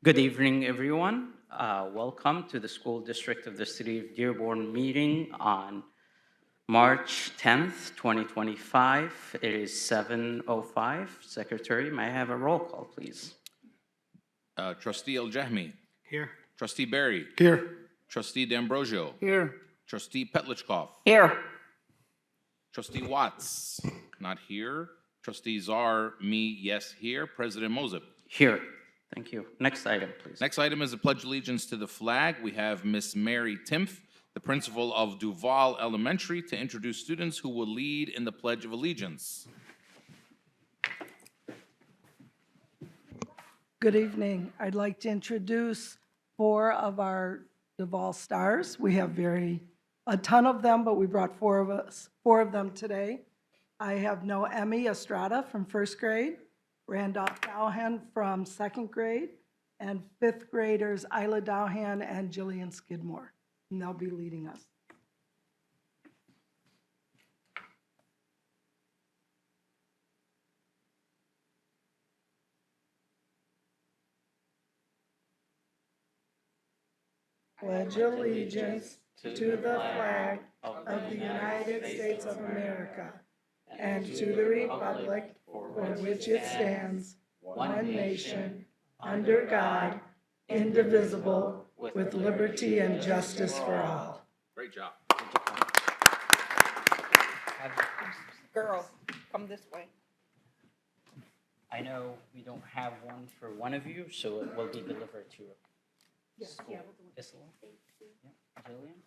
Good evening, everyone. Welcome to the School District of the City of Dearborn meeting on March 10th, 2025. It is 7:05. Secretary, may I have a roll call, please? Trustee El-Jahmi. Here. Trustee Barry. Here. Trustee D'Ambrosio. Here. Trustee Petlichkov. Here. Trustee Watts. Not here. Trustee Czar, me, yes, here. President Mosip. Here. Thank you. Next item, please. Next item is the Pledge of Allegiance to the flag. We have Miss Mary Timpf, the principal of DuVall Elementary, to introduce students who will lead in the Pledge of Allegiance. Good evening. I'd like to introduce 4 of our DuVall stars. We have a ton of them, but we brought 4 of them today. I have Noemi Estrada from 1st grade, Randolph Dowhan from 2nd grade, and 5th graders Isla Dowhan and Jillian Skidmore. And they'll be leading us. Pledge allegiance to the flag of the United States of America and to the republic for which it stands, one nation, under God, indivisible, with liberty and justice for all. Great job. Girls, come this way. I know we don't have one for one of you, so it will be delivered to you. Yes, yeah, this one. Yeah. Jillian?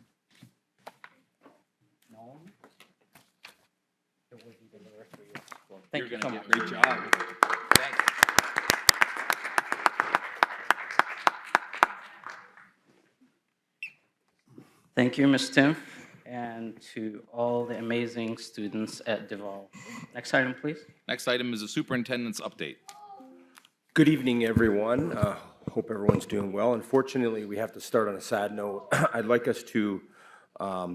No? It will be delivered for you. Well, thank you so much. Great job. Thanks. Thank you, Ms. Timpf, and to all the amazing students at DuVall. Next item, please. Next item is the superintendent's update. Good evening, everyone. Hope everyone's doing well. Unfortunately, we have to start on a sad note. I'd like us to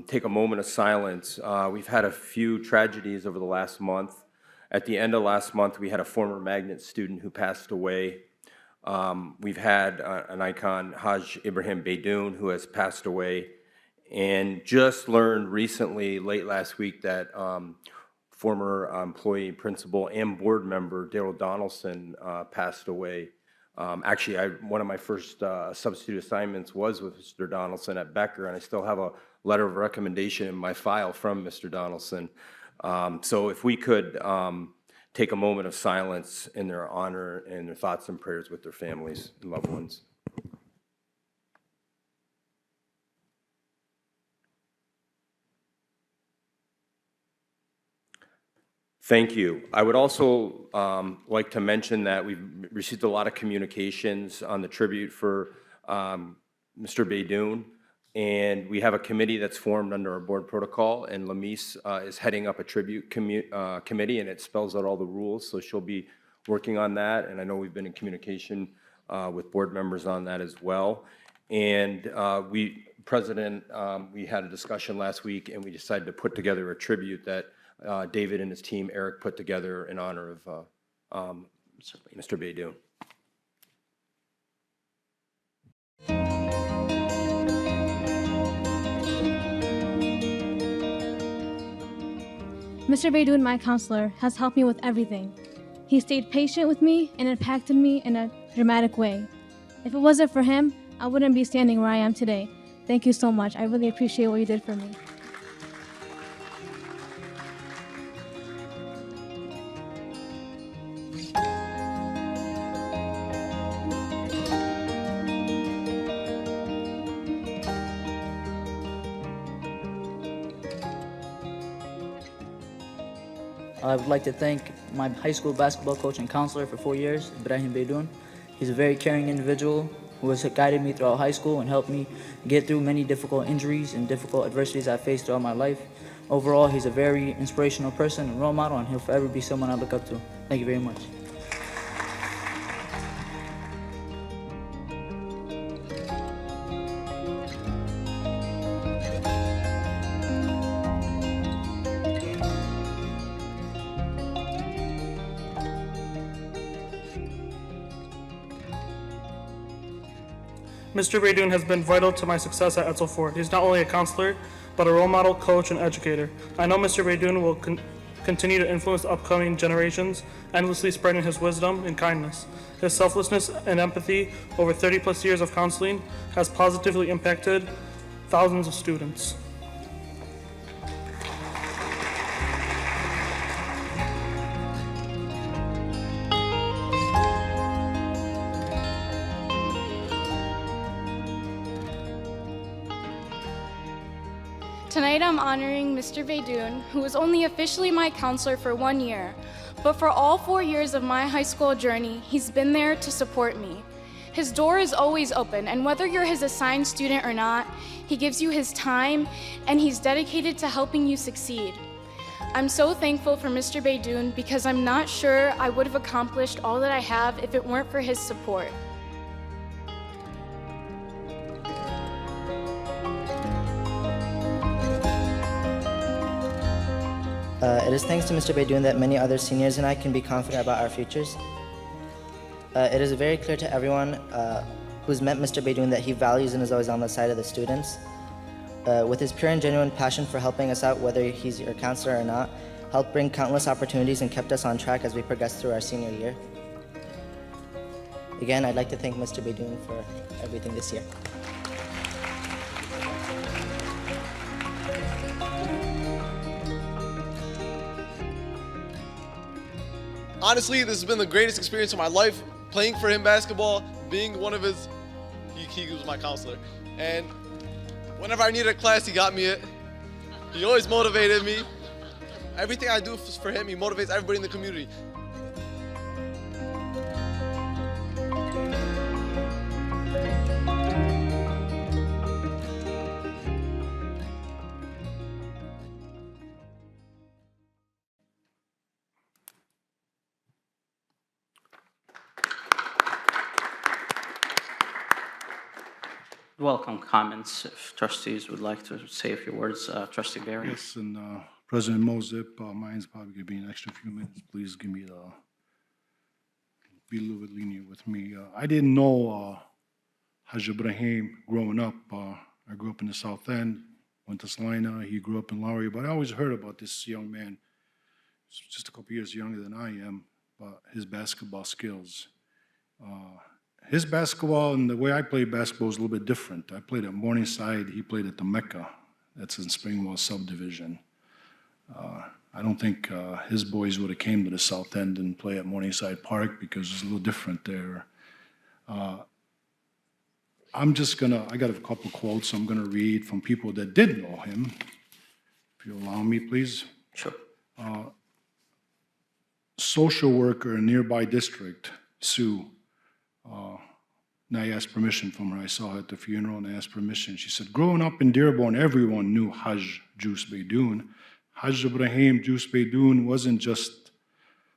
take a moment of silence. We've had a few tragedies over the last month. At the end of last month, we had a former magnet student who passed away. We've had an icon, Haj Ibrahim Baydoun, who has passed away. And just learned recently, late last week, that former employee, principal, and board member Daryl Donaldson passed away. Actually, one of my first substitute assignments was with Mr. Donaldson at Becker, and I still have a letter of recommendation in my file from Mr. Donaldson. So if we could take a moment of silence in their honor and their thoughts and prayers with their families and loved ones. Thank you. I would also like to mention that we've received a lot of communications on the tribute for Mr. Baydoun, and we have a committee that's formed under our board protocol, and Lamise is heading up a tribute committee, and it spells out all the rules, so she'll be working on that, and I know we've been in communication with board members on that as well. And we had a discussion last week, and we decided to put together a tribute that David and his team, Eric, put together in honor of Mr. Baydoun. Mr. Baydoun, my counselor, has helped me with everything. He stayed patient with me and impacted me in a dramatic way. If it wasn't for him, I wouldn't be standing where I am today. Thank you so much. I really appreciate what you did for me. I would like to thank my high school basketball coach and counselor for 4 years, Ibrahim Baydoun. He's a very caring individual who has guided me throughout high school and helped me get through many difficult injuries and difficult adversities I faced throughout my life. Overall, he's a very inspirational person and role model, and he'll forever be someone I look up to. Thank you very much. Mr. Baydoun has been vital to my success at Etzel Ford. He's not only a counselor, but a role model, coach, and educator. I know Mr. Baydoun will continue to influence upcoming generations, endlessly spreading his wisdom and kindness. His selflessness and empathy over 30-plus years of counseling has positively impacted thousands of students. Tonight I'm honoring Mr. Baydoun, who was only officially my counselor for 1 year, but for all 4 years of my high school journey, he's been there to support me. His door is always open, and whether you're his assigned student or not, he gives you his time, and he's dedicated to helping you succeed. I'm so thankful for Mr. Baydoun because I'm not sure I would have accomplished all that I have if it weren't for his support. It is thanks to Mr. Baydoun that many other seniors and I can be confident about our futures. It is very clear to everyone who's met Mr. Baydoun that he values and is always on the side of the students. With his pure and genuine passion for helping us out, whether he's your counselor or not, helped bring countless opportunities and kept us on track as we progressed through our senior year. Again, I'd like to thank Mr. Baydoun for everything this year. Honestly, this has been the greatest experience of my life, playing for him basketball, being one of his, he was my counselor. And whenever I needed a class, he got me it. He always motivated me. Everything I do for him, he motivates everybody in the community. Welcome comments. If trustees would like to say a few words, Trustee Barry. Yes, and President Mozip, mine's probably gonna be an extra few minutes. Please give me be a little bit lenient with me. I didn't know Haj Ibrahim growing up. I grew up in the South End, went to Salina. He grew up in Lowry, but I always heard about this young man. He's just a couple years younger than I am, but his basketball skills. His basketball and the way I played basketball is a little bit different. I played at Morningside. He played at the Mecca. That's in Springwell subdivision. I don't think his boys would have came to the South End and play at Morningside Park because it's a little different there. I'm just gonna, I got a couple quotes I'm gonna read from people that did know him. If you allow me, please. Sure. Social worker in nearby district, Sue. And I asked permission from her. I saw her at the funeral and I asked permission. She said, growing up in Dearborn, everyone knew Haj Juice Baydoun. Haj Ibrahim Juice Baydoun wasn't just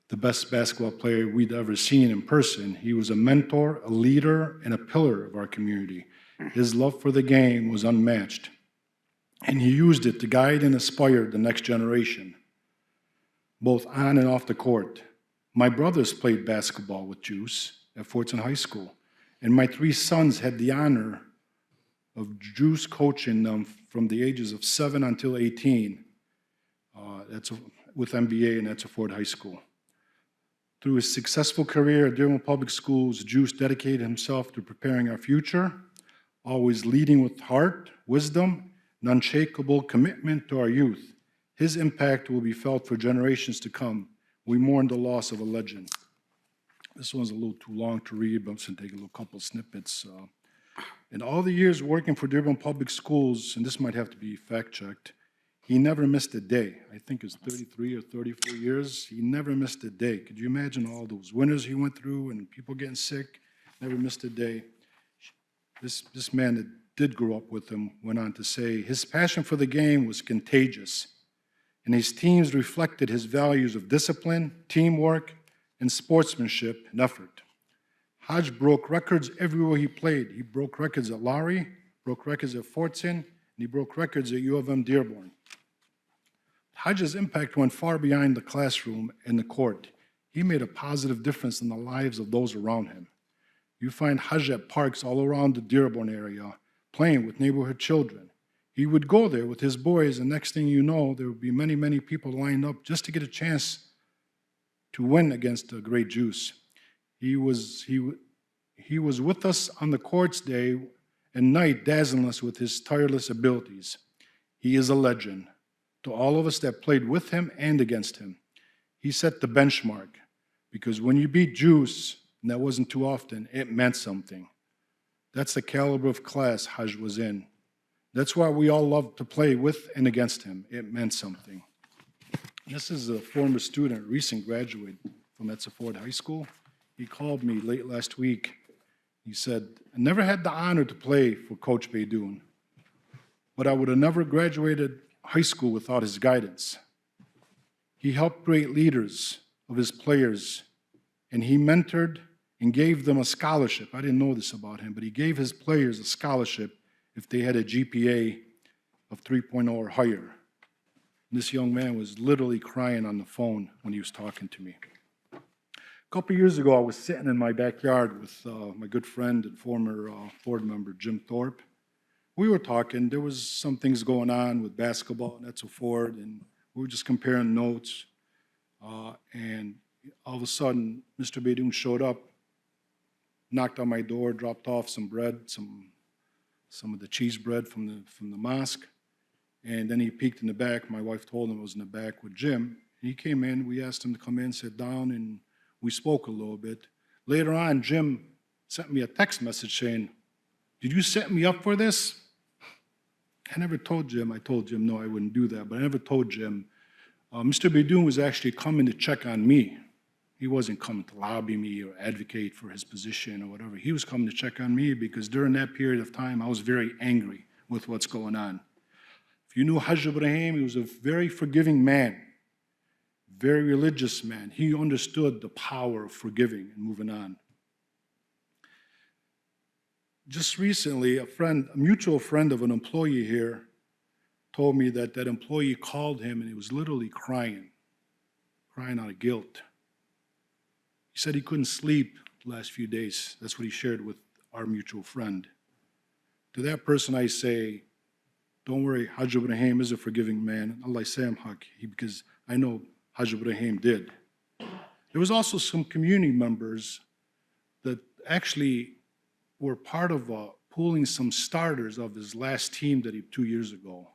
the best basketball player we'd ever seen in person. He was a mentor, a leader, and a pillar of our community. His love for the game was unmatched, and he used it to guide and inspire the next generation, both on and off the court. My brothers played basketball with Juice at Fortson High School, and my 3 sons had the honor of Juice coaching them from the ages of 7 until 18. That's with MBA, and that's at Ford High School. Through his successful career at Dearborn Public Schools, Juice dedicated himself to preparing our future, always leading with heart, wisdom, and unshakable commitment to our youth. His impact will be felt for generations to come. We mourn the loss of a legend. This one's a little too long to read, but I'm just going to take a little couple snippets. In all the years working for Dearborn Public Schools, and this might have to be fact-checked, he never missed a day. I think it's 33 or 34 years. He never missed a day. Could you imagine all those winters he went through and people getting sick? Never missed a day. This man that did grow up with him went on to say, his passion for the game was contagious, and his teams reflected his values of discipline, teamwork, and sportsmanship and effort. Haj broke records everywhere he played. He broke records at Lowry, broke records at Fortson, and he broke records at U of M Dearborn. Haj's impact went far beyond the classroom and the court. He made a positive difference in the lives of those around him. You find Hajj at parks all around the Dearborn area, playing with neighborhood children. He would go there with his boys, and next thing you know, there would be many, many people lined up just to get a chance to win against the great Jews. He was with us on the courts day and night, dazzling us with his tireless abilities. He is a legend to all of us that played with him and against him. He set the benchmark, because when you beat Jews, and that wasn't too often, it meant something. That's the caliber of class Hajj was in. That's why we all loved to play with and against him. It meant something. This is a former student, recent graduate from Etzel Ford High School. He called me late last week. He said, I never had the honor to play for Coach Baydoun, but I would have never graduated high school without his guidance. He helped create leaders of his players, and he mentored and gave them a scholarship. I didn't know this about him, but he gave his players a scholarship if they had a GPA of 3.0 or higher. This young man was literally crying on the phone when he was talking to me. A couple years ago, I was sitting in my backyard with my good friend and former board member, Jim Thorpe. We were talking. There was some things going on with basketball and Etzel Ford, and we were just comparing notes. And all of a sudden, Mr. Baydoun showed up, knocked on my door, dropped off some bread, some of the cheese bread from the mosque. And then he peeked in the back. My wife told him I was in the back with Jim. He came in. We asked him to come in, sit down, and we spoke a little bit. Later on, Jim sent me a text message saying, did you set me up for this? I never told Jim. I told Jim, no, I wouldn't do that. But I never told Jim. Mr. Baydoun was actually coming to check on me. He wasn't coming to lobby me or advocate for his position or whatever. He was coming to check on me because during that period of time, I was very angry with what's going on. If you knew Hajj Ibrahim, he was a very forgiving man, very religious man. He understood the power of forgiving and moving on. Just recently, a mutual friend of an employee here told me that that employee called him and he was literally crying out of guilt. He said he couldn't sleep the last few days. That's what he shared with our mutual friend. To that person, I say, don't worry, Hajj Ibrahim is a forgiving man. Allah Samhak, because I know Hajj Ibrahim did. There was also some community members that actually were part of pulling some starters of his last team that he 2 years ago.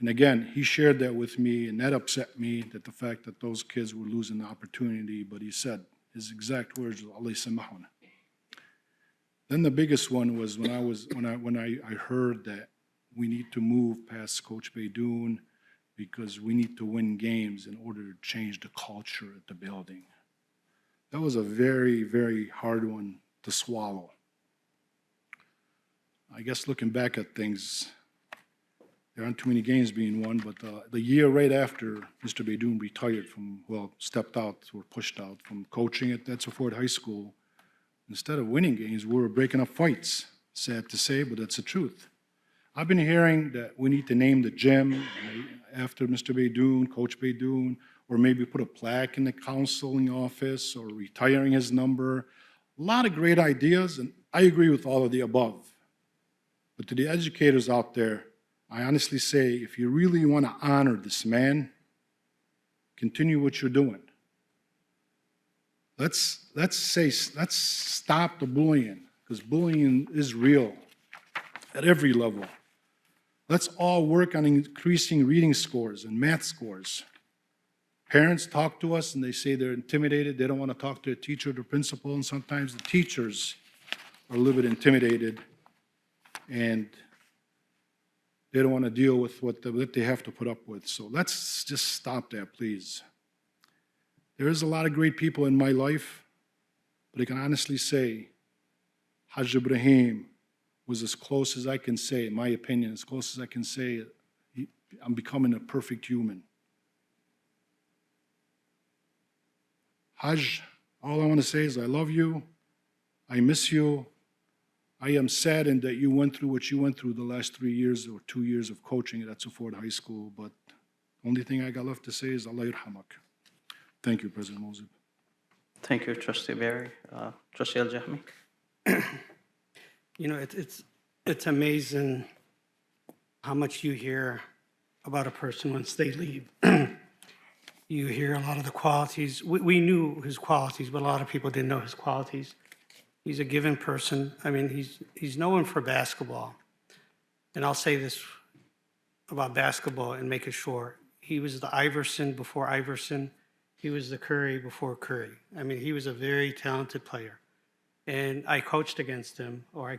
And again, he shared that with me, and that upset me, that the fact that those kids were losing the opportunity, but he said, his exact words were, Allah Samahun. Then the biggest one was when I heard that we need to move past Coach Baydoun because we need to win games in order to change the culture at the building. That was a very, very hard one to swallow. I guess looking back at things, there aren't too many games being won, but the year right after Mr. Baydoun retired stepped out or pushed out from coaching at Etzel Ford High School, instead of winning games, we were breaking up fights. Sad to say, but that's the truth. I've been hearing that we need to name the gym after Mr. Baydoun, Coach Baydoun, or maybe put a plaque in the counseling office or retiring his number. A lot of great ideas, and I agree with all of the above. But to the educators out there, I honestly say, if you really want to honor this man, continue what you're doing. Let's stop the bullying, because bullying is real at every level. Let's all work on increasing reading scores and math scores. Parents talk to us and they say they're intimidated. They don't want to talk to a teacher or the principal, and sometimes the teachers are a little bit intimidated and they don't want to deal with what they have to put up with. So let's just stop that, please. There is a lot of great people in my life, but I can honestly say Hajj Ibrahim was as close as I can say, in my opinion, as close as I can say, I'm becoming a perfect human. Hajj, all I want to say is I love you, I miss you, I am saddened that you went through what you went through the last 3 years or 2 years of coaching at Etzel Ford High School, but the only thing I got left to say is Allah yarhamak. Thank you, President Mosib. Thank you, Trustee Barry. Trustee Al-Jahmi. You know, it's amazing how much you hear about a person once they leave. You hear a lot of the qualities. We knew his qualities, but a lot of people didn't know his qualities. He's a given person. I mean, he's known for basketball. And I'll say this about basketball and make it short. He was the Iverson before Iverson. He was the Curry before Curry. I mean, he was a very talented player. And I coached against him, I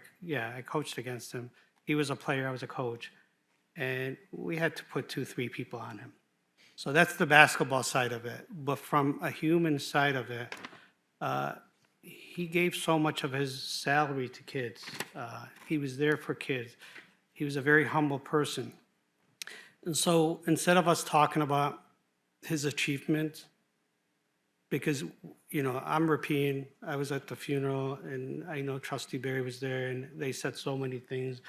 coached against him. He was a player, I was a coach. And we had to put 2-3 people on him. So that's the basketball side of it. But from a human side of it, he gave so much of his salary to kids. He was there for kids. He was a very humble person. And so instead of us talking about his achievements, because, you know, I'm European, I was at the funeral, and I know Trustee Barry was there, and they said so many things.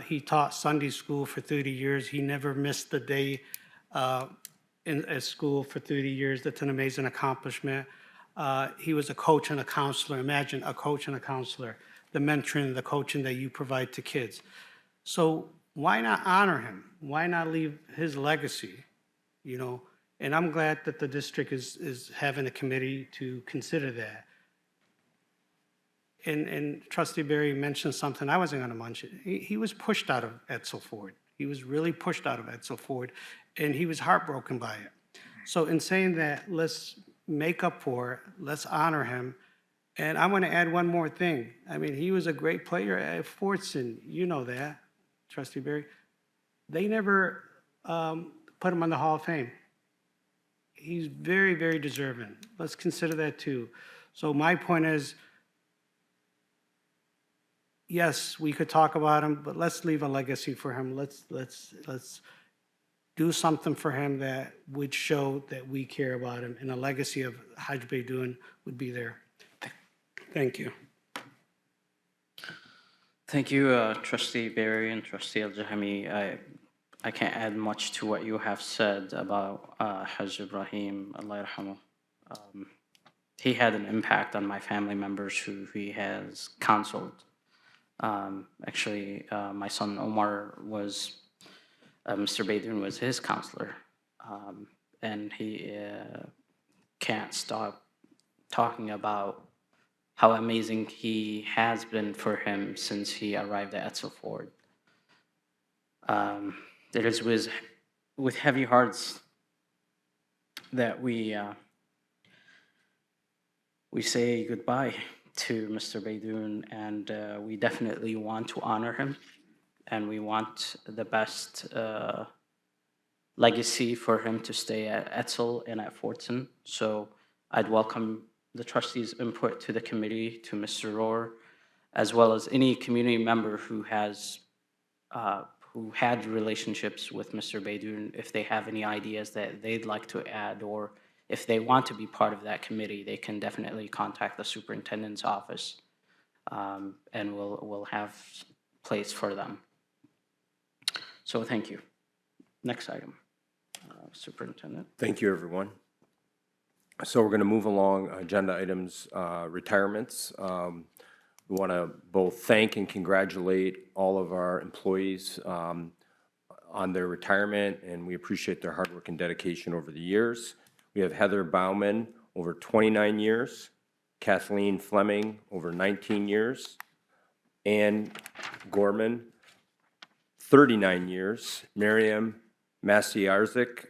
He taught Sunday school for 30 years. He never missed a day at school for 30 years. That's an amazing accomplishment. He was a coach and a counselor. Imagine a coach and a counselor, the mentoring, the coaching that you provide to kids. So why not honor him? Why not leave his legacy, you know? And I'm glad that the district is having a committee to consider that. And Trustee Barry mentioned something I wasn't gonna mention. He was pushed out of Edsel Ford. He was really pushed out of Edsel Ford, and he was heartbroken by it. So in saying that, let's make up for it, let's honor him. And I wanna add one more thing. I mean, he was a great player at Fordson, you know that, Trustee Barry. They never put him on the Hall of Fame. He's very, very deserving. Let's consider that too. So my point is, yes, we could talk about him, but let's leave a legacy for him. Let's do something for him that would show that we care about him, and a legacy of Hajj Baydoun would be there. Thank you. Thank you, Trustee Barry and Trustee Al-Jahami. I can't add much to what you have said about Hajj Ibrahim, Allah yarhamu. He had an impact on my family members who he has counseled. Actually, my son Omar was, Mr. Baydoun was his counselor. And he can't stop talking about how amazing he has been for him since he arrived at Edsel Ford. It is with heavy hearts that we say goodbye to Mr. Baydoun, and we definitely want to honor him, and we want the best legacy for him to stay at Edsel and at Fordson. So I'd welcome the trustees' input to the committee, to Mr. Rohr, as well as any community member who has who had relationships with Mr. Baydoun. If they have any ideas that they'd like to add, or if they want to be part of that committee, they can definitely contact the superintendent's office, and we'll have place for them. So thank you. Next item, Superintendent. Thank you, everyone. So we're going to move along agenda items, retirements. We want to both thank and congratulate all of our employees on their retirement, and we appreciate their hard work and dedication over the years. We have Heather Bauman, over 29 years, Kathleen Fleming, over 19 years, Ann Gorman, 39 years, Miriam Masiarzik,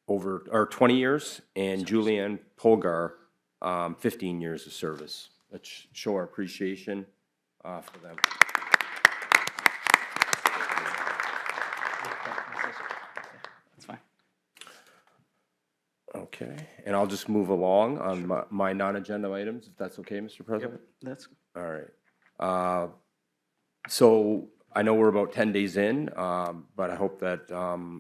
over 20 years, and Julianne Polgar, 15 years of service. Let's show our appreciation for them. That's fine. Okay, and I'll just move along on my non-agenda items, if that's okay, Mr. President? That's All right. So I know we're about 10 days in, but I hope that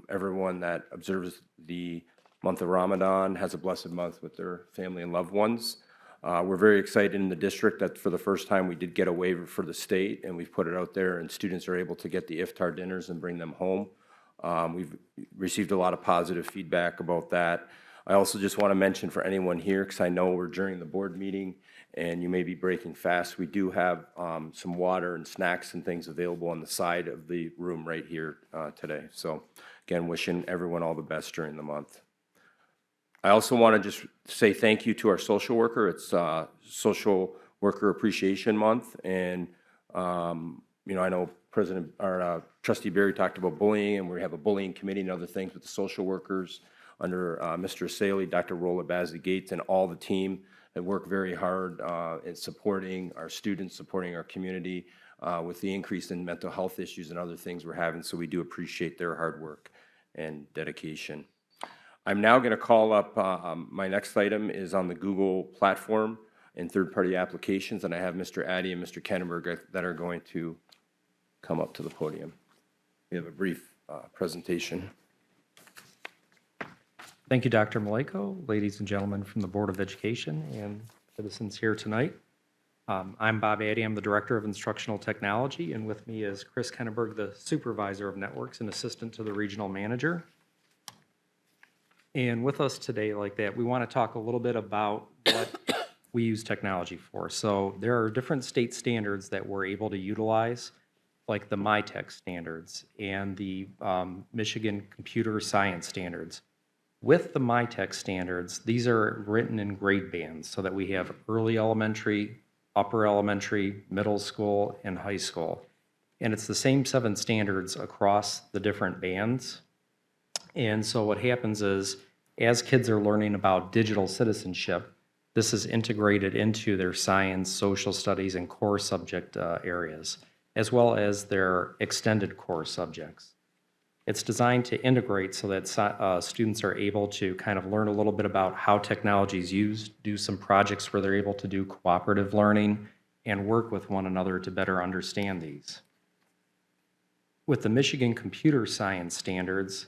everyone that observes the month of Ramadan has a blessed month with their family and loved ones. We're very excited in the district that for the first time we did get a waiver for the state, and we've put it out there, and students are able to get the Iftar dinners and bring them home. We've received a lot of positive feedback about that. I also just want to mention for anyone here, because I know we're during the board meeting and you may be breaking fast, we do have some water and snacks and things available on the side of the room right here today. So again, wishing everyone all the best during the month. I also want to just say thank you to our social worker. It's Social Worker Appreciation Month, and you know, I know Trustee Berry talked about bullying, and we have a bullying committee and other things with the social workers under Mr. Saley, Dr. Rolla Bazzi-Gates, and all the team that work very hard in supporting our students, supporting our community with the increase in mental health issues and other things we're having. So we do appreciate their hard work and dedication. I'm now going to call up, my next item is on the Google platform and third-party applications, and I have Mr. Addy and Mr. Kenneberg that are going to come up to the podium. We have a brief presentation. Thank you, Dr. Maleko, ladies and gentlemen from the Board of Education and citizens here tonight. I'm Bob Addy, I'm the Director of Instructional Technology, and with me is Chris Kenneberg, the Supervisor of Networks and Assistant to the Regional Manager. And with us today like that, we want to talk a little bit about what we use technology for. So there are different state standards that we're able to utilize, like the MyTech standards and the Michigan Computer Science standards. With the MyTech standards, these are written in grade bands so that we have early elementary, upper elementary, middle school, and high school. And it's the same 7 standards across the different bands. And so what happens is, as kids are learning about digital citizenship, this is integrated into their science, social studies, and core subject areas, as well as their extended core subjects. It's designed to integrate so that students are able to kind of learn a little bit about how technology is used, do some projects where they're able to do cooperative learning, and work with one another to better understand these. With the Michigan Computer Science standards,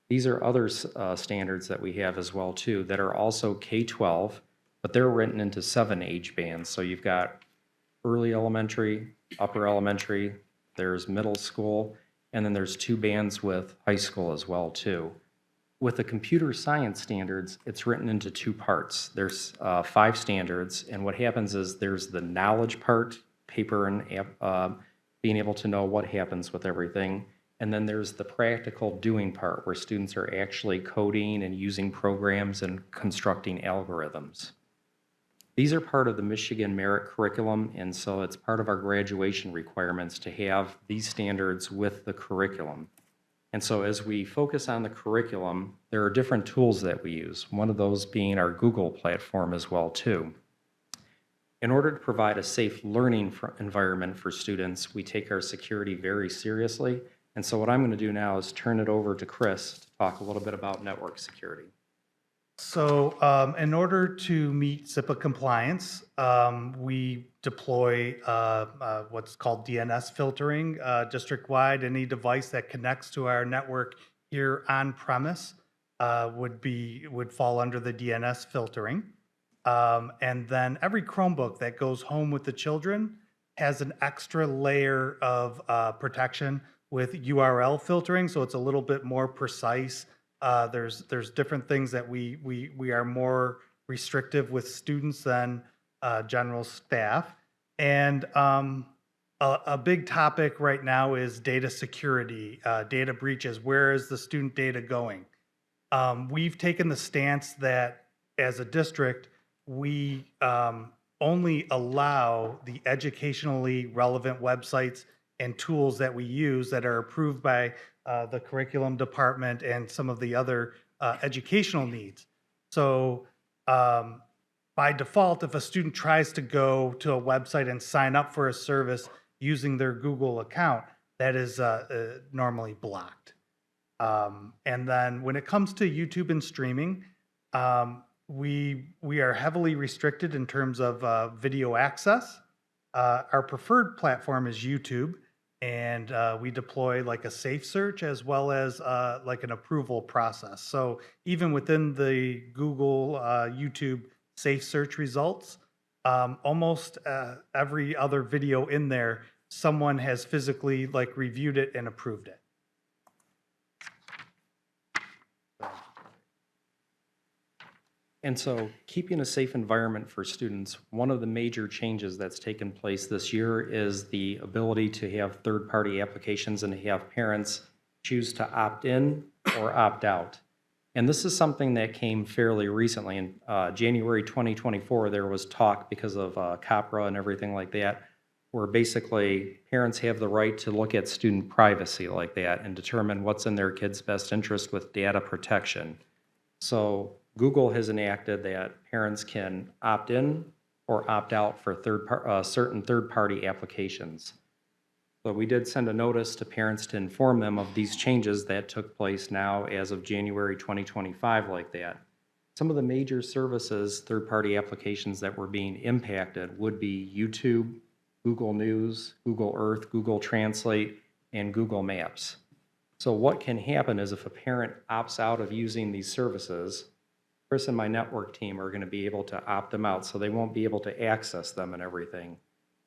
these are other standards that we have as well too that are also K-12, but they're written into 7 age bands. So you've got early elementary, upper elementary, there's middle school, and then there's 2 bands with high school as well too. With the computer science standards, it's written into 2 parts. There's 5 standards, and what happens is there's the knowledge part, paper and being able to know what happens with everything. And then there's the practical doing part where students are actually coding and using programs and constructing algorithms. These are part of the Michigan Merit Curriculum, and so it's part of our graduation requirements to have these standards with the curriculum. And so as we focus on the curriculum, there are different tools that we use, one of those being our Google platform as well too. In order to provide a safe learning environment for students, we take our security very seriously. And so what I'm going to do now is turn it over to Chris to talk a little bit about network security. So in order to meet SIPA compliance, we deploy what's called DNS filtering district-wide. Any device that connects to our network here on premise would fall under the DNS filtering. And then every Chromebook that goes home with the children has an extra layer of protection with URL filtering, so it's a little bit more precise. There's different things that we are more restrictive with students than general staff. And a big topic right now is data security, data breaches. Where is the student data going? We've taken the stance that as a district, we only allow the educationally relevant websites and tools that we use that are approved by the curriculum department and some of the other educational needs. So by default, if a student tries to go to a website and sign up for a service using their Google account, that is normally blocked. And then when it comes to YouTube and streaming, we are heavily restricted in terms of video access. Our preferred platform is YouTube, and we deploy like a safe search as well as like an approval process. So even within the Google YouTube safe search results, almost every other video in there, someone has physically like reviewed it and approved it. And so keeping a safe environment for students, one of the major changes that's taken place this year is the ability to have third-party applications and to have parents choose to opt in or opt out. And this is something that came fairly recently. In January 2024, there was talk because of COPRA and everything like that, where basically parents have the right to look at student privacy like that and determine what's in their kid's best interest with data protection. So Google has enacted that parents can opt in or opt out for certain third-party applications. So we did send a notice to parents to inform them of these changes that took place now as of January 2025 like that. Some of the major services, third-party applications that were being impacted would be YouTube, Google News, Google Earth, Google Translate, and Google Maps. So what can happen is if a parent opts out of using these services, Chris and my network team are going to be able to opt them out, so they won't be able to access them and everything.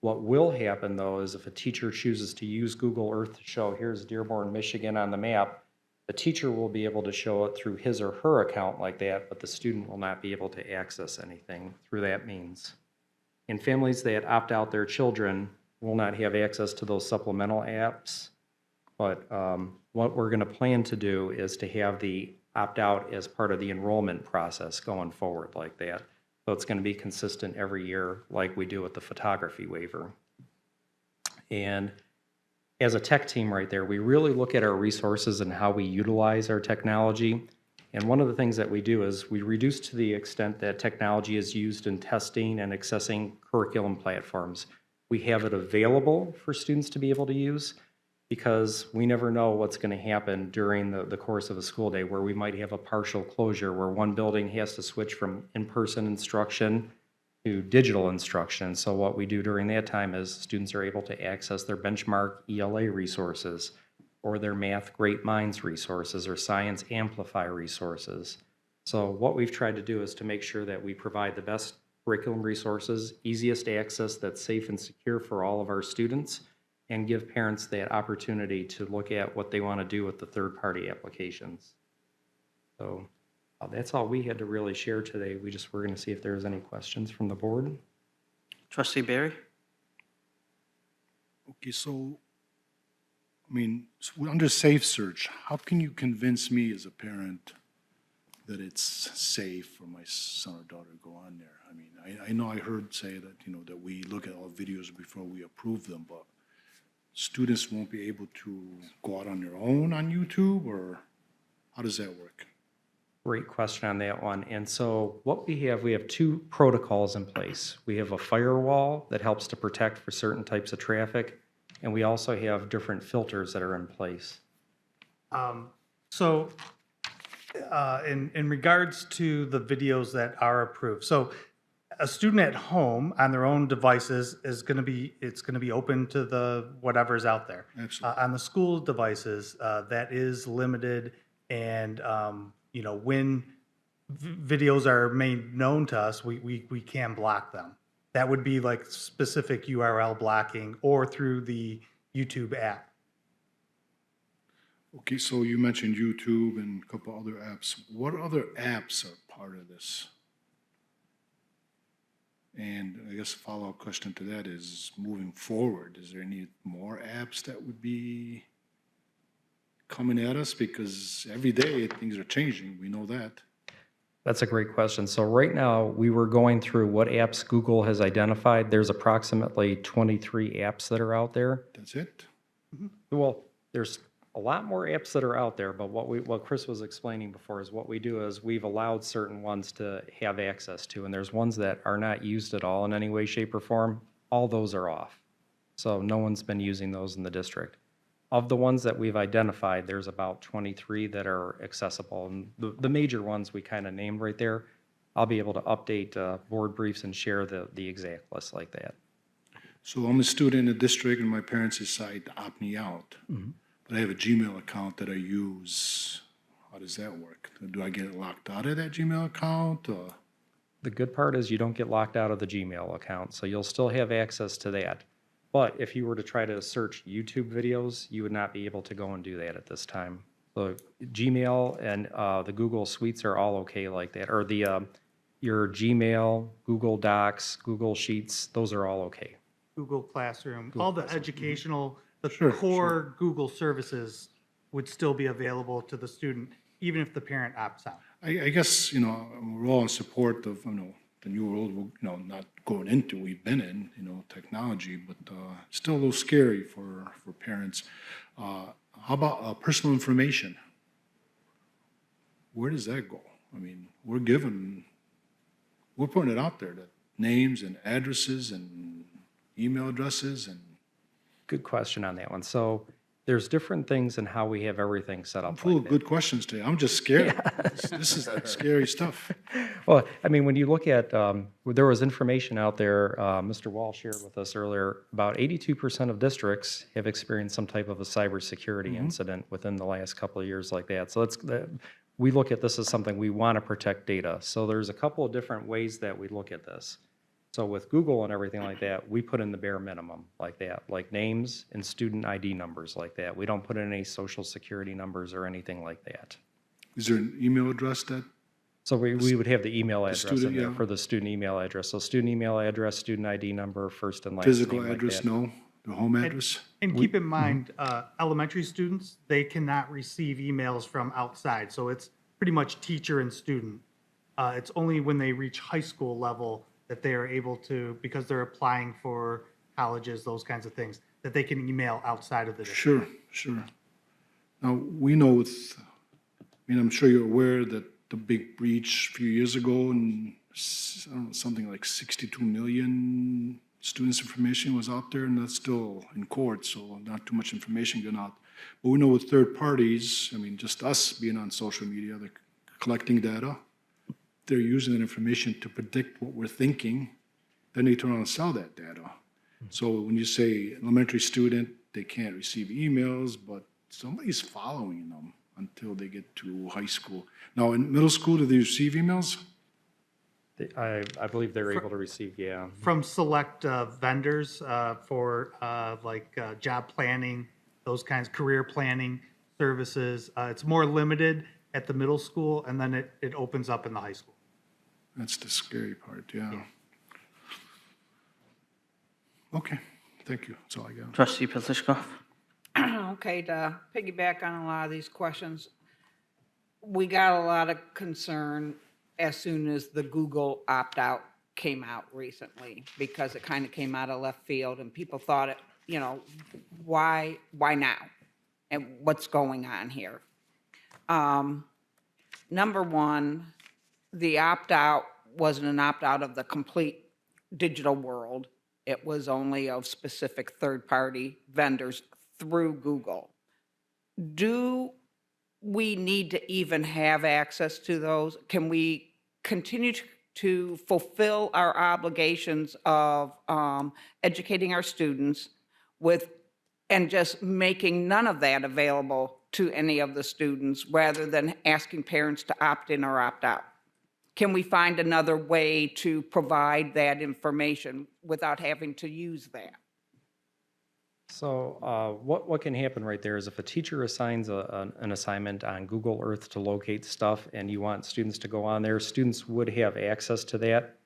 What will happen, though, is if a teacher chooses to use Google Earth to show, here's Dearborn, Michigan on the map, the teacher will be able to show it through his or her account like that, but the student will not be able to access anything through that means. And families that opt out their children will not have access to those supplemental apps, but what we're going to plan to do is to have the opt-out as part of the enrollment process going forward like that. So it's going to be consistent every year like we do with the photography waiver. And as a tech team right there, we really look at our resources and how we utilize our technology. And one of the things that we do is we reduce to the extent that technology is used in testing and accessing curriculum platforms. We have it available for students to be able to use, because we never know what's going to happen during the course of a school day, where we might have a partial closure, where one building has to switch from in-person instruction to digital instruction. So what we do during that time is students are able to access their benchmark ELA resources, or their Math Great Minds resources, or Science Amplify resources. So what we've tried to do is to make sure that we provide the best curriculum resources, easiest access that's safe and secure for all of our students, and give parents that opportunity to look at what they want to do with the third-party applications. So that's all we had to really share today. We're going to see if there's any questions from the board. Trustee Barry? Okay, so, I mean, under Safe Search, how can you convince me as a parent that it's safe for my son or daughter to go on there? I mean, I know I heard say that, that we look at all videos before we approve them, but students won't be able to go out on their own on YouTube, or how does that work? Great question on that one. And so what we have two protocols in place. We have a firewall that helps to protect for certain types of traffic, and we also have different filters that are in place. So in regards to the videos that are approved, so a student at home on their own devices it's going to be open to the whatever's out there. Absolutely. On the school devices, that is limited, and when videos are made known to us, we can block them. That would be like specific URL blocking or through the YouTube app. Okay, so you mentioned YouTube and a couple other apps. What other apps are part of this? And I guess a follow-up question to that is, moving forward, is there any more apps that would be coming at us? Because every day things are changing, we know that. That's a great question. So right now, we were going through what apps Google has identified. There's approximately 23 apps that are out there. That's it? Well, there's a lot more apps that are out there, but what Chris was explaining before is what we do is we've allowed certain ones to have access to, and there's ones that are not used at all in any way, shape, or form. All those are off. So no one's been using those in the district. Of the ones that we've identified, there's about 23 that are accessible, and the major ones we kind of named right there. I'll be able to update board briefs and share the exact list like that. So I'm a student in the district and my parents decide to opt me out. Mm-hmm. But I have a Gmail account that I use. How does that work? Do I get locked out of that Gmail account? Or? The good part is you don't get locked out of the Gmail account, so you'll still have access to that. But if you were to try to search YouTube videos, you would not be able to go and do that at this time. So Gmail and the Google Suites are all okay like that, or the your Gmail, Google Docs, Google Sheets, those are all okay. Google Classroom, all the educational, the Sure, core Google services would still be available to the student, even if the parent opts out. I guess, we're all in support of, the new world, not going into, we've been in, technology, but still a little scary for parents. How about personal information? Where does that go? I mean, we're putting it out there, that names and addresses and email addresses and. Good question on that one. So there's different things in how we have everything set I'm up full like of that. good questions today. I'm just scared. This is scary stuff. Well, I mean, when you look at, there was information out there, Mr. Wall shared with us earlier, about 82% of districts have experienced some type of a cybersecurity incident within the last couple of years like that. So we look at this as something we want to protect data. So there's a couple of different ways that we look at this. So with Google and everything like that, we put in the bare minimum like that, like names and student ID numbers like that. We don't put in any social security numbers or anything like that. Is there an email address that? So we would have the email address student, in there yeah. for the student email address. So student email address, student ID number, first and last Physical name like address, that. no. The home address? And keep in mind, elementary students, they cannot receive emails from outside. So it's pretty much teacher and student. It's only when they reach high school level that they are able to, because they're applying for colleges, those kinds of things, that they can email outside of the district. Sure. Now, we know I'm sure you're aware that the big breach a few years ago and something like 62 million students' information was out there, and that's still in court, so not too much information going out. But we know with third parties, just us being on social media, they're collecting data. They're using that information to predict what we're thinking. Then they turn around and sell that data. So when you say elementary student, they can't receive emails, but somebody's following them until they get to high school. Now, in middle school, do they receive emails? I believe they're able to receive, yeah. From select vendors for job planning, those kinds, career planning services. It's more limited at the middle school, and then it opens up in the high school. That's the scary part, yeah. Okay, thank you. That's all I got. Trustee Petlicoff? Okay, to piggyback on a lot of these questions, we got a lot of concern as soon as the Google opt-out came out recently, because it kind of came out of left field and people thought it, why now? And what's going on here? Number one, the opt-out wasn't an opt-out of the complete digital world. It was only of specific third-party vendors through Google. Do we need to even have access to those? Can we continue to fulfill our obligations of educating our students and just making none of that available to any of the students rather than asking parents to opt in or opt out? Can we find another way to provide that information without having to use that? So what can happen right there is if a teacher assigns an assignment on Google Earth to locate stuff and you want students to go on there, students would have access to that.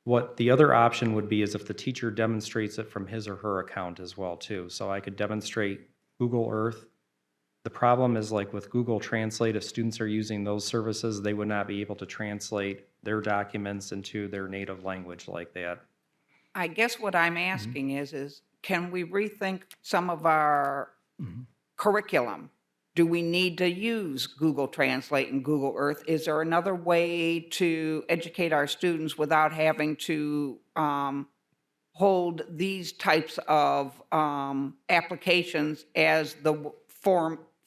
What the other option would be is if the teacher demonstrates it from his or her account as well too. So I could demonstrate Google Earth. The problem is like with Google Translate, if students are using those services, they would not be able to translate their documents into their native language like that. I guess what I'm asking is can we rethink some of our curriculum? Do we need to use Google Translate and Google Earth? Is there another way to educate our students without having to hold these types of applications as the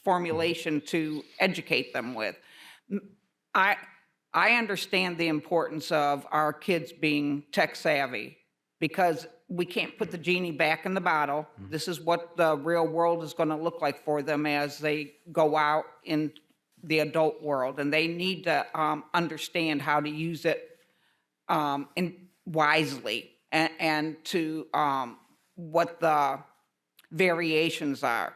formulation to educate them with? I understand the importance of our kids being tech savvy, because we can't put the genie back in the bottle. This is what the real world is going to look like for them as they go out in the adult world, and they need to understand how to use it wisely and to what the variations are.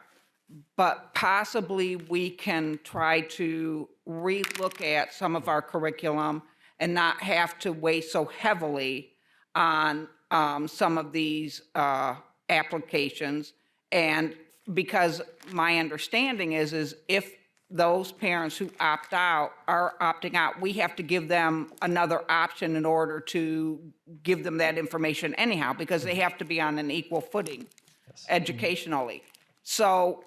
But possibly we can try to relook at some of our curriculum and not have to weigh so heavily on some of these applications. And because my understanding is if those parents who opt out are opting out, we have to give them another option in order to give them that information anyhow, because they have to be on an equal footing educationally. So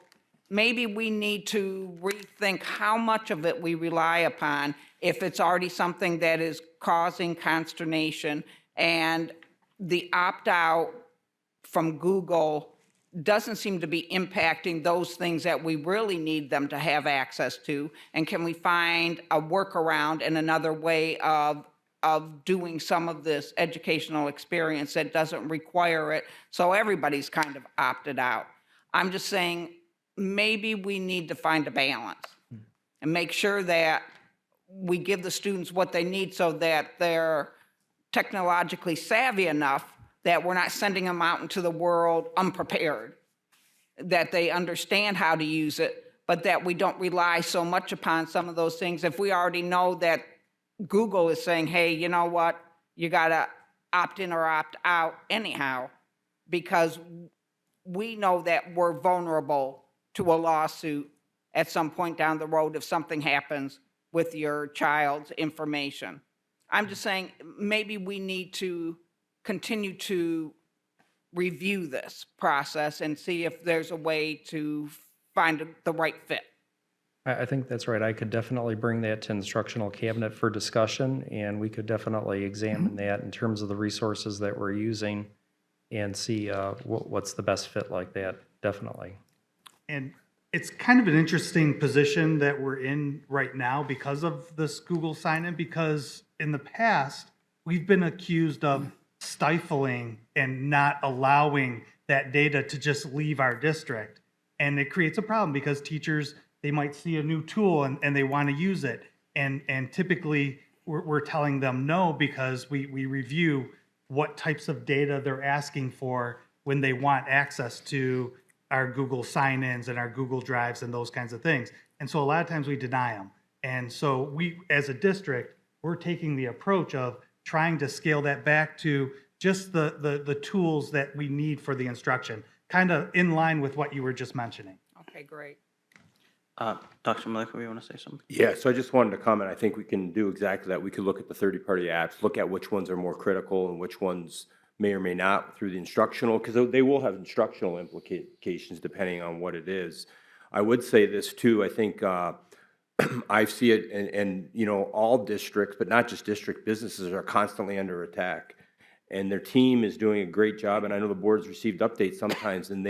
maybe we need to rethink how much of it we rely upon if it's already something that is causing consternation, and the opt-out from Google doesn't seem to be impacting those things that we really need them to have access to. And can we find a workaround and another way of doing some of this educational experience that doesn't require it, so everybody's kind of opted out? I'm just saying, maybe we need to find a balance and make sure that we give the students what they need so that they're technologically savvy enough that we're not sending them out into the world unprepared, that they understand how to use it, but that we don't rely so much upon some of those things. If we already know that Google is saying, hey, you know what, you got to opt in or opt out anyhow, because we know that we're vulnerable to a lawsuit at some point down the road if something happens with your child's information. I'm just saying, maybe we need to continue to review this process and see if there's a way to find the right fit. I think that's right. I could definitely bring that to instructional cabinet for discussion, and we could definitely examine that in terms of the resources that we're using and see what's the best fit like that, definitely. And it's kind of an interesting position that we're in right now because of this Google sign-in, because in the past, we've been accused of stifling and not allowing that data to just leave our district. And it creates a problem because teachers, they might see a new tool and they want to use it. And typically, we're telling them no, because we review what types of data they're asking for when they want access to our Google sign-ins and our Google Drives and those kinds of things. And so a lot of times we deny them. And so we, as a district, we're taking the approach of trying to scale that back to just the tools that we need for the instruction, kind of in line with what you were just mentioning. Okay, great. Dr. Malika, you want to say something? Yeah, so I just wanted to comment. I think we can do exactly that. We could look at the third-party apps, look at which ones are more critical and which ones may or may not through the instructional, because they will have instructional implications depending on what it is. I would say this too. I think I see it, and you know, all districts, but not just district businesses, are constantly under attack, and their team is doing a great job. And I know the board's received updates sometimes, and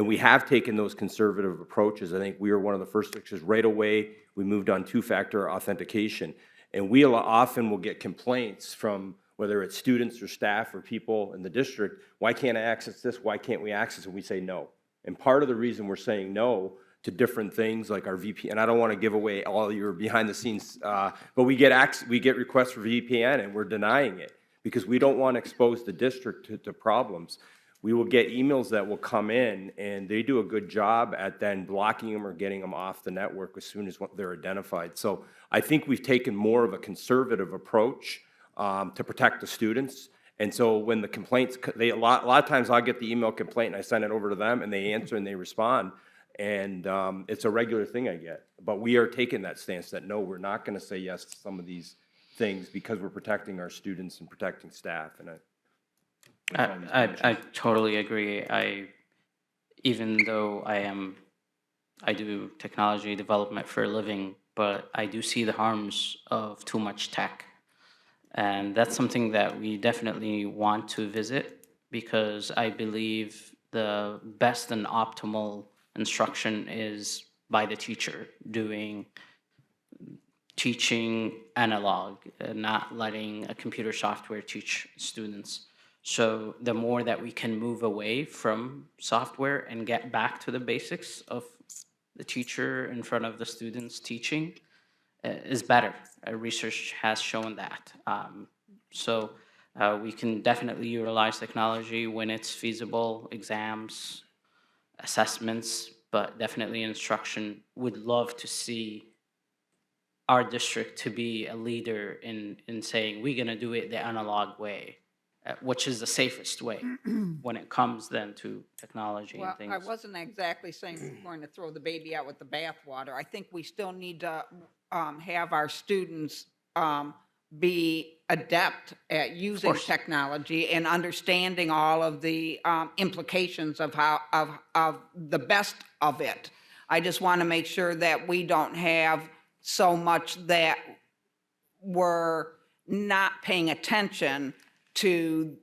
we have taken those conservative approaches. I think we were one of the first districts right away. We moved on two-factor authentication, and we often will get complaints from whether it's students or staff or people in the district. Why can't I access this? Why can't we access it? And we say no. And part of the reason we're saying no to different things like our VPN, and I don't want to give away all your behind the scenes, but we get requests for VPN and we're denying it because we don't want to expose the district to problems. We will get emails that will come in and they do a good job at then blocking them or getting them off the network as soon as they're identified. So I think we've taken more of a conservative approach to protect the students. And so when the complaints, a lot of times I'll get the email complaint and I send it over to them and they answer and they respond. And it's a regular thing I get. But we are taking that stance that no, we're not going to say yes to some of these things because we're protecting our students and protecting staff. And I totally agree. Even though I do technology development for a living, but I do see the harms of too much tech. And that's something that we definitely want to visit because I believe the best and optimal instruction is by the teacher teaching analog, not letting a computer software teach students. So the more that we can move away from software and get back to the basics of the teacher in front of the students teaching is better. Research has shown that. So we can definitely utilize technology when it's feasible, exams, assessments, but definitely instruction. Would love to see our district to be a leader in saying we're going to do it the analog way, which is the safest way when it comes then to technology Well, and things. I wasn't exactly saying we're going to throw the baby out with the bathwater. I think we still need to have our students be adept at using technology and understanding all of the implications of of the best of it. I just want to make sure that we don't have so much that we're not paying attention to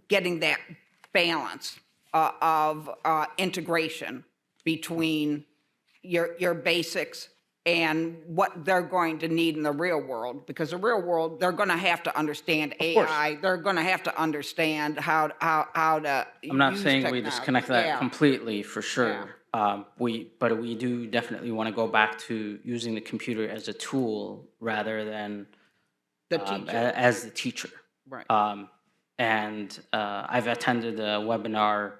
getting that balance of integration between your basics and what they're going to need in the real world. Because the real world, they're going to have to understand AI. They're going to have to understand how to I'm not use saying we technology. disconnect that Yeah. completely, for sure. But we do definitely want to go back to using the computer as a tool rather than The teacher. as the teacher. Right. And I've attended a webinar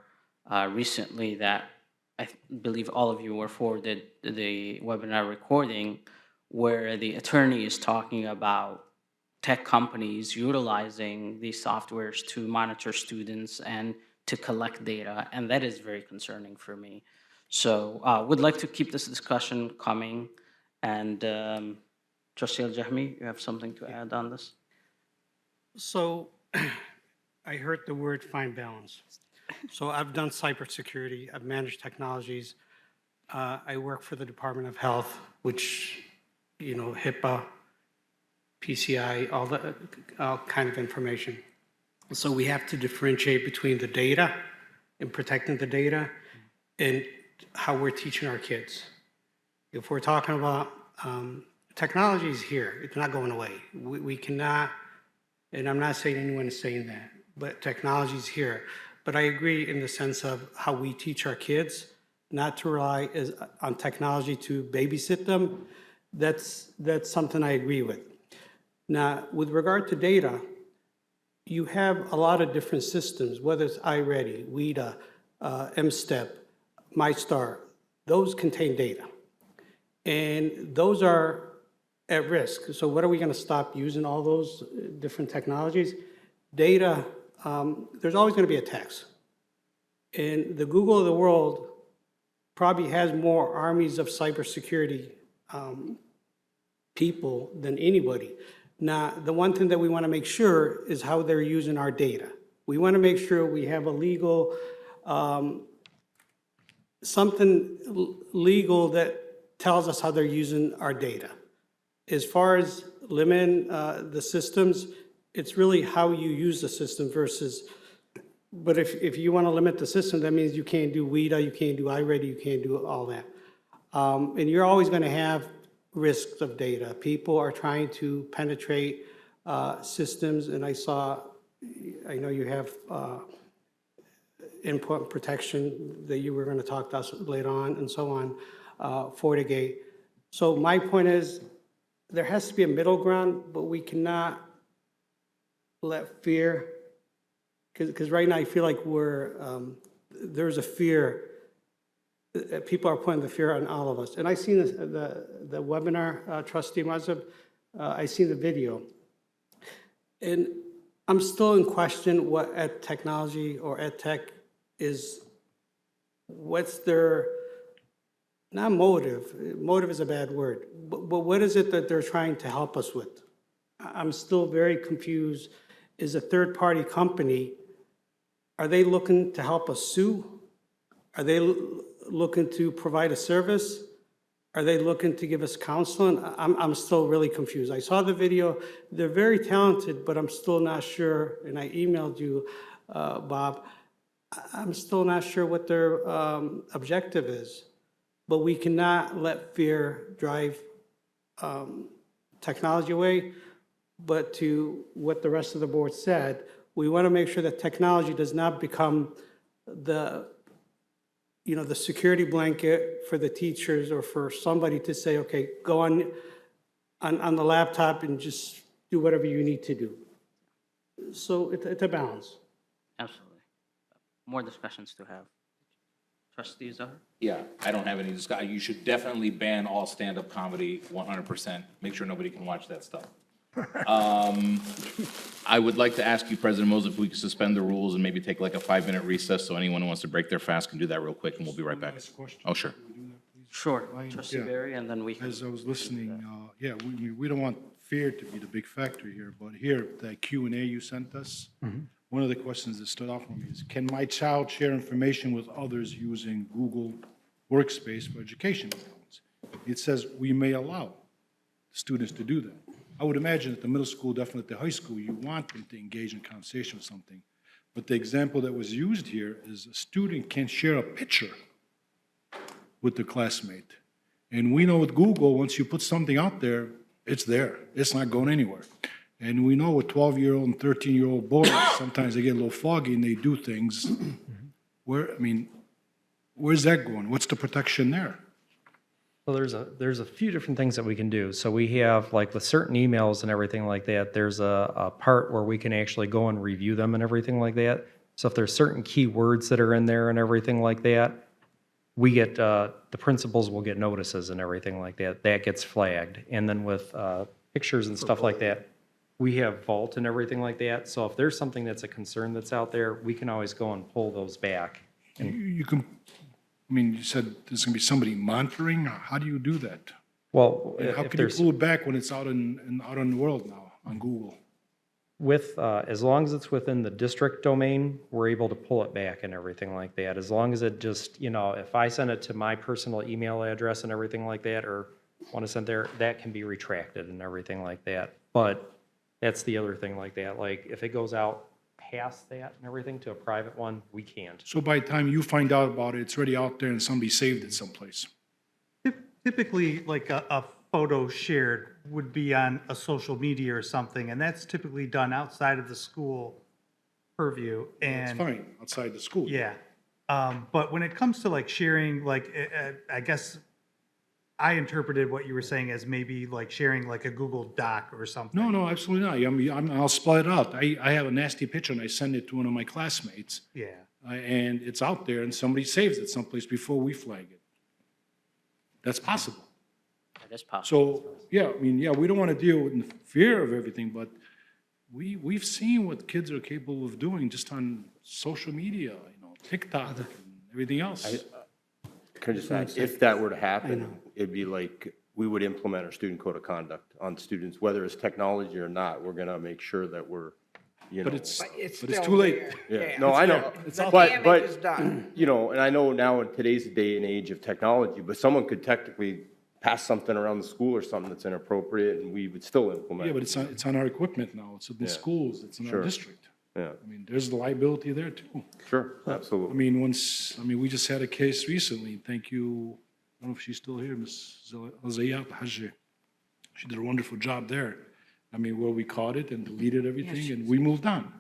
recently that I believe all of you were forwarded the webinar recording, where the attorney is talking about tech companies utilizing these softwares to monitor students and to collect data, and that is very concerning for me. So would like to keep this discussion coming. And Trustee Al-Jahmi, you have something to add on this? So I heard the word fine balance. So I've done cybersecurity, I've managed technologies. I work for the Department of Health, which, you know, HIPAA, PCI, all kind of information. So we have to differentiate between the data and protecting the data and how we're teaching our kids. If we're talking about technology is here, it's not going away. We cannot, and I'm not saying anyone is saying that, but technology is here. But I agree in the sense of how we teach our kids, not to rely on technology to babysit them. That's something I agree with. Now, with regard to data, you have a lot of different systems, whether it's iReady, WIDA, MSTEP, MyStar, those contain data. And those are at risk. So what are we going to stop using all those different technologies? Data, there's always going to be attacks. And the Google of the world probably has more armies of cybersecurity people than anybody. Now, the one thing that we want to make sure is how they're using our data. We want to make sure we have a legal, something legal that tells us how they're using our data. As far as limiting the systems, it's really how you use the system versus, but if you want to limit the system, that means you can't do WIDA, you can't do iReady, you can't do all that. And you're always going to have risks of data. People are trying to penetrate systems, and I know you have input protection that you were going to talk to us later on and so on, FortiGate. So my point is, there has to be a middle ground, but we cannot let fear, because right now I feel like there's a fear, people are putting the fear on all of us. And I seen the webinar, Trustee Mazhab, I seen the video. And I'm still in question what ed technology or ed tech is, what's their, not motive is a bad word, but what is it that they're trying to help us with? I'm still very confused. Is a third-party company, are they looking to help us sue? Are they looking to provide a service? Are they looking to give us counseling? I'm still really confused. I saw the video. They're very talented, but I'm still not sure, and I emailed you, Bob, I'm still not sure what their objective is. But we cannot let fear drive technology away. But to what the rest of the board said, we want to make sure that technology does not become the security blanket for the teachers or for somebody to say, okay, go on the laptop and just do whatever you need to do. So it's a balance. Absolutely. More discussions to have. Trustee Zahar? Yeah, I don't have any discussion. You should definitely ban all stand-up comedy 100%. Make sure nobody can watch that stuff. I would like to ask you, President Moses, if we could suspend the rules and maybe take like a 5-minute recess, so anyone who wants to break their fast can do that real quick, and we'll be right back. Oh, sure. Sure, Trustee Yeah. Berry, and then we can. As I was listening, yeah, we don't want fear to be the big factor here, but here, that Q&A you sent us, one of the questions that stood out for me is, can my child share information with others using Google Workspace for education accounts? It says we may allow students to do that. I would imagine at the middle school, definitely at the high school, you want them to engage in conversation with something. But the example that was used here is a student can share a picture with the classmate. And we know with Google, once you put something out there, it's there. It's not going anywhere. And we know with 12-year-old and 13-year-old boys, sometimes they get a little foggy and they do things. Where's that going? What's the protection there? Well, there's a few different things that we can do. So we have, like with certain emails and everything like that, there's a part where we can actually go and review them and everything like that. So if there's certain keywords that are in there and everything like that, we get, the principals will get notices and everything like that. That gets flagged. And then with pictures and stuff like that, we have Vault and everything like that. So if there's something that's a concern that's out there, we can always go and pull those back. You can, you said there's going to be somebody monitoring. How do you do that? Well, And how if can you there's, pull it back when it's out in the world now on Google? with, as long as it's within the district domain, we're able to pull it back and everything like that. As long as it just, if I send it to my personal email address and everything like that, or want to send there, that can be retracted and everything like that. But that's the other thing like that. Like, if it goes out past that and everything to a private one, we can't. So by the time you find out about it, it's already out there and somebody saved it someplace. Typically, like a photo shared would be on a social media or something, and that's typically done outside of the school purview. It's And fine, outside the school. yeah, but when it comes to like sharing, like I guess I interpreted what you were saying as maybe like sharing like a Google Doc or something. No, absolutely not. I'll split it out. I have a nasty picture and I send it to one of my classmates. Yeah. And it's out there and somebody saves it someplace before we flag it. That's possible. That is possible. So, yeah, we don't want to deal with the fear of everything, but we've seen what kids are capable of doing just on social media, TikTok and everything else. Can I just add, if that were to happen, it'd be like, we would implement our student code of conduct on students, whether it's technology or not, we're gonna make sure that we're, But it's still too late. there. Yeah, no, I know. The But, damage is done. and I know now in today's day and age of technology, but someone could technically pass something around the school or something that's inappropriate, and we would still implement. Yeah, but it's on our equipment now. It's in the Yeah. schools, it's in our Sure. district. Yeah, There's the liability there too. sure, absolutely. We just had a case recently, thank you, I don't know if she's still here, Ms. Zayat Hajji. She did a wonderful job there. Where we caught it and deleted everything and we moved on.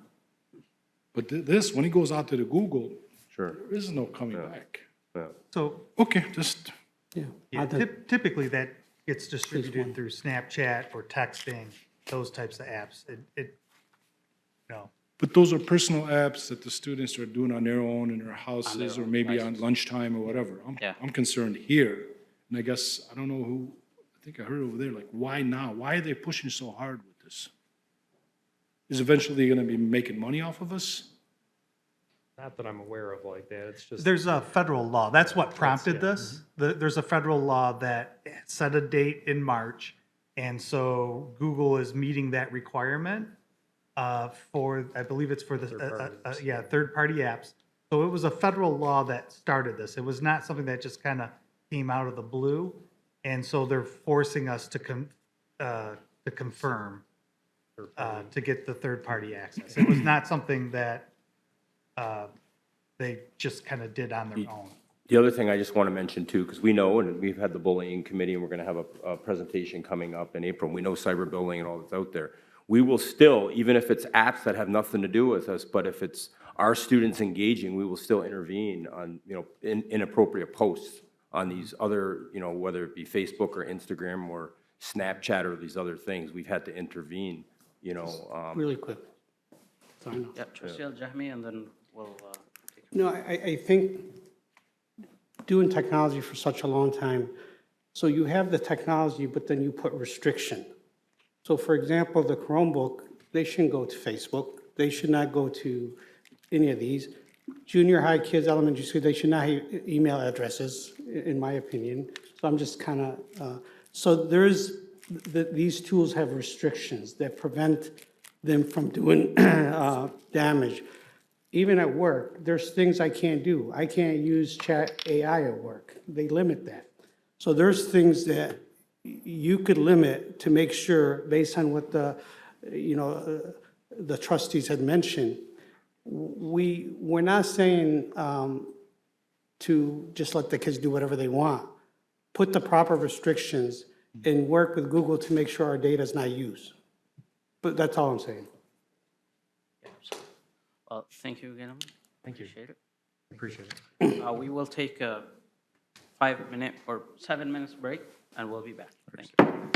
But this, when it goes out to the Google, Sure, there is no coming back. yeah. So Okay, just, yeah, typically that gets distributed through Snapchat or texting, those types of apps. but those are personal apps that the students are doing on their own in their houses or maybe on lunchtime or whatever. Yeah. I'm concerned here. And I guess, I don't know who, I think I heard over there, like, why now? Why are they pushing so hard with this? Is eventually going to be making money off of us? Not that I'm aware of like that. It's just. There's a federal law. That's what prompted this. There's a federal law that set a date in March. And so Google is meeting that requirement for, I believe it's for the, third-party apps. So it was a federal law that started this. It was not something that just kind of came out of the blue. And so they're forcing us to confirm, to get the third-party access. It was not something that they just kind of did on their own. The other thing I just want to mention too, because we know, and we've had the bullying committee, and we're going to have a presentation coming up in April. We know cyberbullying and all that's out there. We will still, even if it's apps that have nothing to do with us, but if it's our students engaging, we will still intervene on, inappropriate posts on these other, whether it be Facebook or Instagram or Snapchat or these other things. We've had to intervene, Really quick. Sorry. Yeah, Trustee Al-Jahmi, and then we'll. No, I think doing technology for such a long time, so you have the technology, but then you put restriction. So for example, the Chromebook, they shouldn't go to Facebook. They should not go to any of these. Junior high kids, elementary school, they should not have email addresses, in my opinion. So I'm just kind of, so these tools have restrictions that prevent them from doing damage. Even at work, there's things I can't do. I can't use chat AI at work. They limit that. So there's things that you could limit to make sure, based on what the trustees had mentioned, we're not saying to just let the kids do whatever they want. Put the proper restrictions and work with Google to make sure our data is not used. But that's all I'm saying. Well, thank you, gentlemen. Thank you. Appreciate it. Appreciate it. We will take a 5-minute or 7 minutes break, and we'll be back. Thank you.